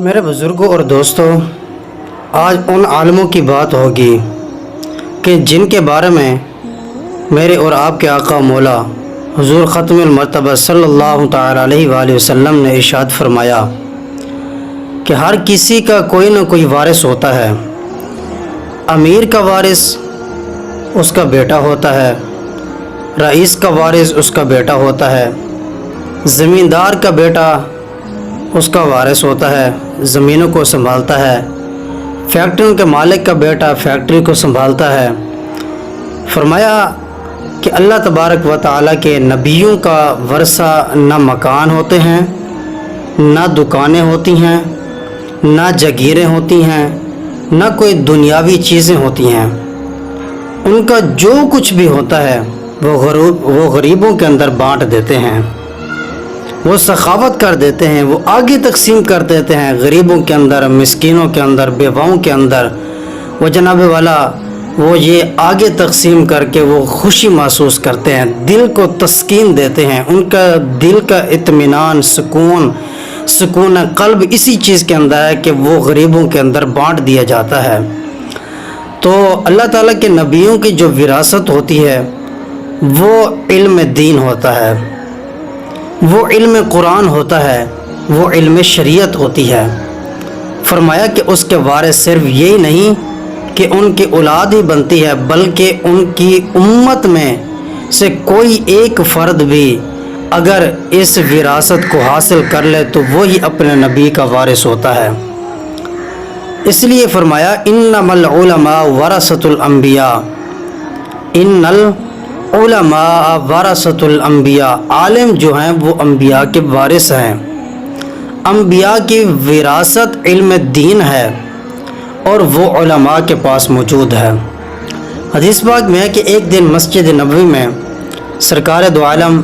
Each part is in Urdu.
میرے بزرگوں اور دوستوں، آج ان عالموں کی بات ہوگی کہ جن کے بارے میں میرے اور آپ کے آقا مولا حضور ختم المرتبہ صلی اللہ تعالی علیہ وآلہ وسلم نے ارشاد فرمایا کہ ہر کسی کا کوئی نہ کوئی وارث ہوتا ہے۔ امیر کا وارث اس کا بیٹا ہوتا ہے، رئیس کا وارث اس کا بیٹا ہوتا ہے، زمیندار کا بیٹا اس کا وارث ہوتا ہے، زمینوں کو سنبھالتا ہے، فیکٹریوں کے مالک کا بیٹا فیکٹری کو سنبھالتا ہے۔ فرمایا کہ اللہ تبارک و تعالیٰ کے نبیوں کا ورثہ نہ مکان ہوتے ہیں، نہ دکانیں ہوتی ہیں، نہ جگیریں ہوتی ہیں، نہ کوئی دنیاوی چیزیں ہوتی ہیں۔ ان کا جو کچھ بھی ہوتا ہے وہ غریبوں کے اندر بانٹ دیتے ہیں، وہ سخاوت کر دیتے ہیں، وہ آگے تقسیم کر دیتے ہیں، غریبوں کے اندر، مسکینوں کے اندر، بیواؤں کے اندر۔ وہ جناب والا وہ یہ آگے تقسیم کر کے وہ خوشی محسوس کرتے ہیں، دل کو تسکین دیتے ہیں، ان کا دل کا اطمینان، سکون قلب اسی چیز کے اندر ہے کہ وہ غریبوں کے اندر بانٹ دیا جاتا ہے۔ تو اللہ تعالیٰ کے نبیوں کی جو وراثت ہوتی ہے وہ علم دین ہوتا ہے، وہ علم قرآن ہوتا ہے، وہ علم شریعت ہوتی ہے۔ فرمایا کہ اس کے وارث صرف یہی نہیں کہ ان کی اولاد ہی بنتی ہے، بلکہ ان کی امت میں سے کوئی ایک فرد بھی اگر اس وراثت کو حاصل کر لے تو وہی اپنے نبی کا وارث ہوتا ہے۔ اس لیے فرمایا انما العلماء ورثۃ الانبیاء، ان العلماء ورثۃ الانبیاء، عالم جو ہیں وہ انبیاء کے وارث ہیں۔ انبیاء کی وراثت علم دین ہے اور وہ علماء کے پاس موجود ہے۔ حدیث پاک میں ہے کہ ایک دن مسجد نبوی میں سرکار دو عالم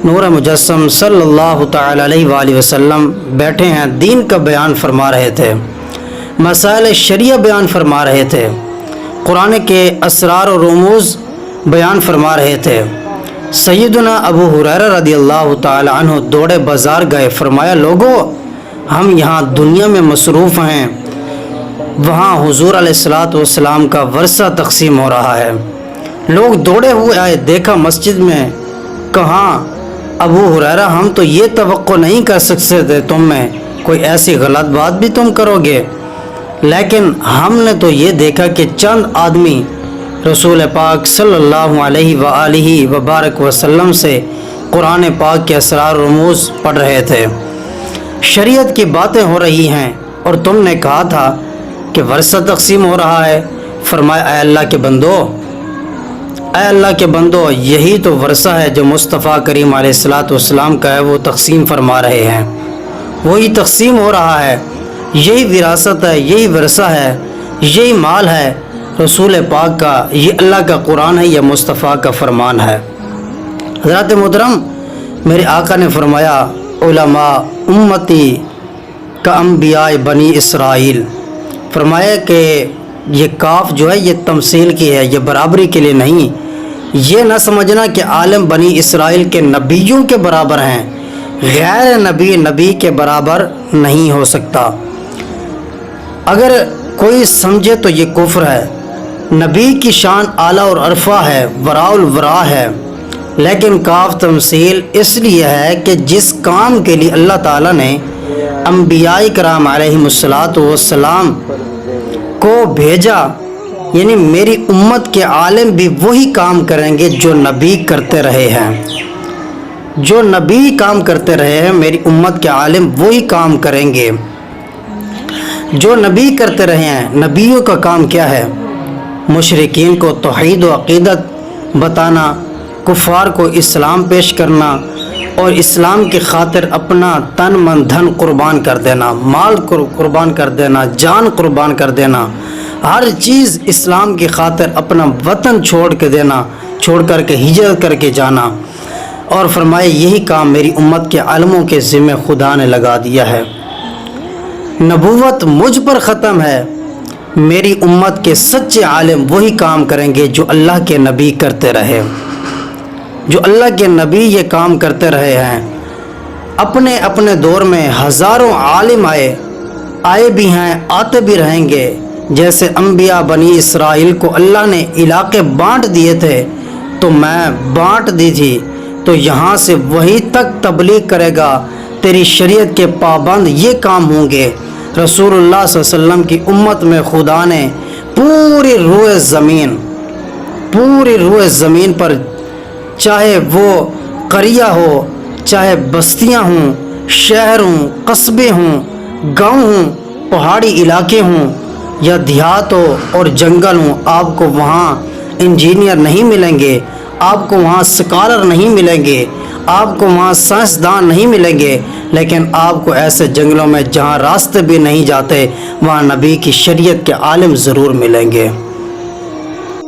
نور مجسم صلی اللہ تعالی علیہ وآلہ وسلم بیٹھے ہیں، دین کا بیان فرما رہے تھے، مسائل شریعہ بیان فرما رہے تھے، قرآن کے اسرار و رموز بیان فرما رہے تھے۔ سیدنا ابو ہریرہ رضی اللہ تعالی عنہ دوڑے بازار گئے، فرمایا لوگو ہم یہاں دنیا میں مصروف ہیں، وہاں حضور علیہ الصلوۃ والسلام کا ورثہ تقسیم ہو رہا ہے۔ لوگ دوڑے ہوئے آئے، دیکھا مسجد میں، کہاں ابو ہریرہ ہم تو یہ توقع نہیں کر سکتے تھے تم میں کوئی ایسی غلط بات بھی تم کرو گے، لیکن ہم نے تو یہ دیکھا کہ چند آدمی رسول پاک صلی اللہ علیہ وآلہ وبارک وسلم سے قرآن پاک کے اسرار رموز پڑھ رہے تھے، شریعت کی باتیں ہو رہی ہیں، اور تم نے کہا تھا کہ ورثہ تقسیم ہو رہا ہے۔ فرمایا اے اللہ کے بندو، اے اللہ کے بندو، یہی تو ورثہ ہے جو مصطفیٰ کریم علیہ الصلوۃ والسلام کا ہے، وہ تقسیم فرما رہے ہیں، وہی تقسیم ہو رہا ہے، یہی وراثت ہے، یہی ورثہ ہے، یہی مال ہے رسول پاک کا، یہ اللہ کا قرآن ہے، یہ مصطفیٰ کا فرمان ہے۔ حضرات محترم، میرے آقا نے فرمایا علماء امتی کا انبیاء بنی اسرائیل۔ فرمایا کہ یہ کاف جو ہے یہ تمثیل کی ہے، یہ برابری کے لیے نہیں، یہ نہ سمجھنا کہ عالم بنی اسرائیل کے نبیوں کے برابر ہیں، غیر نبی کے برابر نہیں ہو سکتا۔ اگر کوئی سمجھے تو یہ کفر ہے۔ نبی کی شان اعلیٰ اور عرفہ ہے، وراء الورا ہے، لیکن کاف تمثیل اس لیے ہے کہ جس کام کے لیے اللہ تعالیٰ نے انبیاء کرام علیہم الصلوۃ والسلام کو بھیجا، یعنی میری امت کے عالم بھی وہی کام کریں گے جو نبی کرتے رہے ہیں، جو نبی کام کرتے رہے ہیں، میری امت کے عالم وہی کام کریں گے جو نبی کرتے رہے ہیں۔ نبیوں کا کام کیا ہے؟ مشرکین کو توحید و عقیدت بتانا، کفار کو اسلام پیش کرنا، اور اسلام کی خاطر اپنا تن من دھن قربان کر دینا، مال قربان کر دینا، جان قربان کر دینا، ہر چیز اسلام کی خاطر اپنا وطن چھوڑ کر کے ہجرت کر کے جانا۔ اور فرمائے یہی کام میری امت کے عالموں کے ذمہ خدا نے لگا دیا ہے۔ نبوت مجھ پر ختم ہے، میری امت کے سچے عالم وہی کام کریں گے جو اللہ کے نبی کرتے رہے، جو اللہ کے نبی یہ کام کرتے رہے ہیں۔ اپنے اپنے دور میں ہزاروں عالم آئے، آئے بھی ہیں آتے بھی رہیں گے۔ جیسے انبیاء بنی اسرائیل کو اللہ نے علاقے بانٹ دیے تھے تو میں بانٹ دی تھی، تو یہاں سے وہیں تک تبلیغ کرے گا، تیری شریعت کے پابند یہ کام ہوں گے۔ رسول اللہ صلی اللہ علیہ وسلم کی امت میں خدا نے پوری روئے زمین پر، چاہے وہ قریہ ہو، چاہے بستیاں ہوں، شہر ہوں، قصبے ہوں، گاؤں ہوں، پہاڑی علاقے ہوں یا دیہات ہو اور جنگل ہوں، آپ کو وہاں انجینئر نہیں ملیں گے، آپ کو وہاں سکالر نہیں ملیں گے، آپ کو وہاں سائنسدان نہیں ملیں گے، لیکن آپ کو ایسے جنگلوں میں جہاں راستے بھی نہیں جاتے وہاں نبی کی شریعت کے عالم ضرور ملیں گے۔